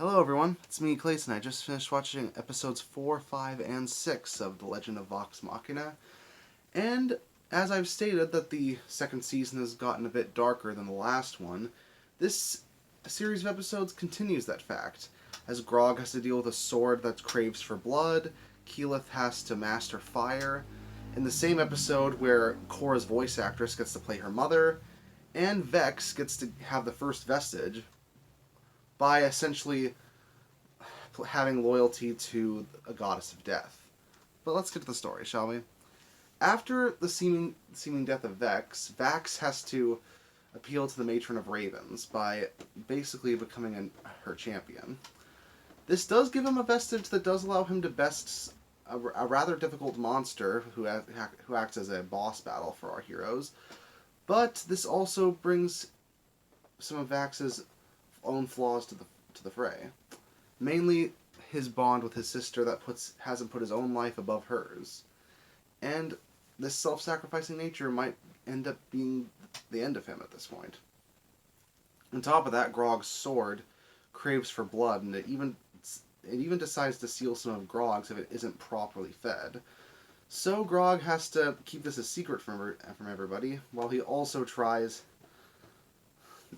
Hello everyone, it's me, Keyleth, and I just finished watching episodes 4, 5, and 6 of The Legend of Vox Machina. And as I've stated that the second season has gotten a bit darker than the last one, this series of episodes continues that fact. As Grog has to deal with a sword that craves for blood, Keyleth has to master fire. In the same episode where Korra's voice actress gets to play her mother, and Vex gets to have the first vestige by essentially having loyalty to a goddess of death. But let's get to the story, shall we? After the seeming death of Vex, Vax has to appeal to the Matron of Ravens by basically becoming her champion. This does give him a vestige that does allow him to best a rather difficult monster who acts as a boss battle for our heroes. But this also brings some of Vax's own flaws to the fray. Mainly his bond with his sister that has him put his own life above hers. And this self-sacrificing nature might end up being the end of him at this point. On top of that, Grog's sword craves for blood, and it even decides to steal some of Grog's if it isn't properly fed. So Grog has to keep this a secret from everybody, while he also tries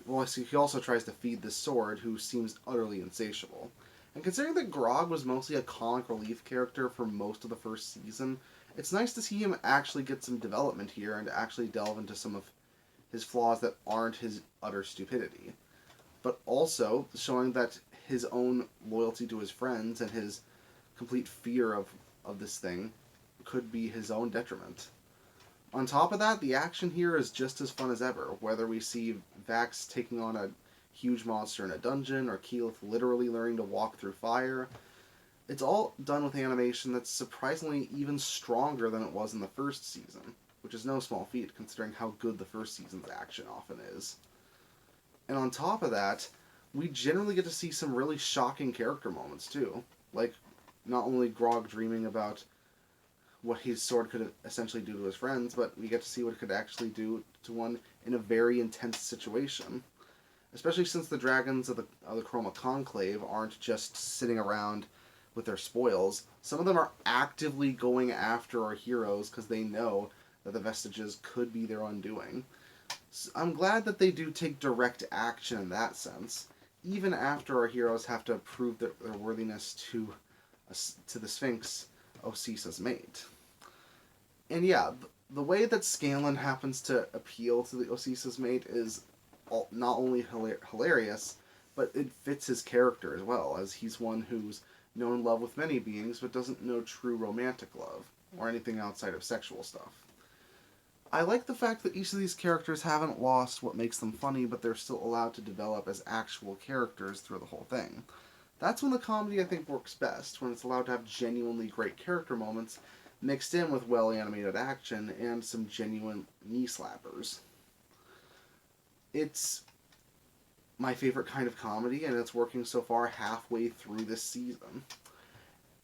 to feed this sword, who seems utterly insatiable. And considering that Grog was mostly a comic relief character for most of the first season, it's nice to see him actually get some development here and actually delve into some of his flaws that aren't his utter stupidity. But also showing that his own loyalty to his friends and his complete fear of this thing could be his own detriment. On top of that, the action here is just as fun as ever, whether we see Vax taking on a huge monster in a dungeon, or Keyleth literally learning to walk through fire. It's all done with animation that's surprisingly even stronger than it was in the first season, which is no small feat considering how good the first season's action often is. And on top of that, we generally get to see some really shocking character moments too, like not only Grog dreaming about what his sword could essentially do to his friends, but we get to see what it could actually do to one in a very intense situation. Especially since the dragons of the Chroma Conclave aren't just sitting around with their spoils. Some of them are actively going after our heroes because they know that the vestiges could be their undoing. So I'm glad that they do take direct action in that sense, even after our heroes have to prove their worthiness to the Sphinx, Osisa's mate. And yeah, the way that Scanlan happens to appeal to the Osisa's mate is not only hilarious, but it fits his character as well, as he's one who's known love with many beings, but doesn't know true romantic love, or anything outside of sexual stuff. I like the fact that each of these characters haven't lost what makes them funny, but they're still allowed to develop as actual characters through the whole thing. That's when the comedy, I think, works best, when it's allowed to have genuinely great character moments, mixed in with well-animated action and some genuine knee-slappers. It's my favorite kind of comedy, and it's working so far halfway through this season.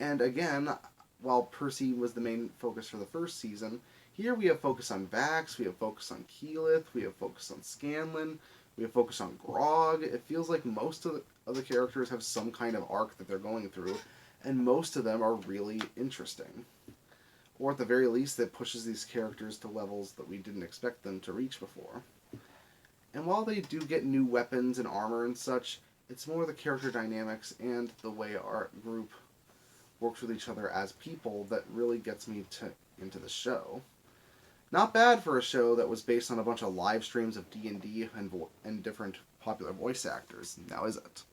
And again, while Percy was the main focus for the first season, here we have focus on Vax, we have focus on Keyleth, we have focus on Scanlan, we have focus on Grog. It feels like most of the characters have some kind of arc that they're going through, and most of them are really interesting. Or at the very least, it pushes these characters to levels that we didn't expect them to reach before. And while they do get new weapons and armor and such, it's more the character dynamics and the way our group works with each other as people that really gets me into the show. Not bad for a show that was based on a bunch of live streams of D&D and different popular voice actors, now is it?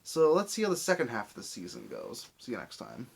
So let's see how the second half of the season goes. See you next time.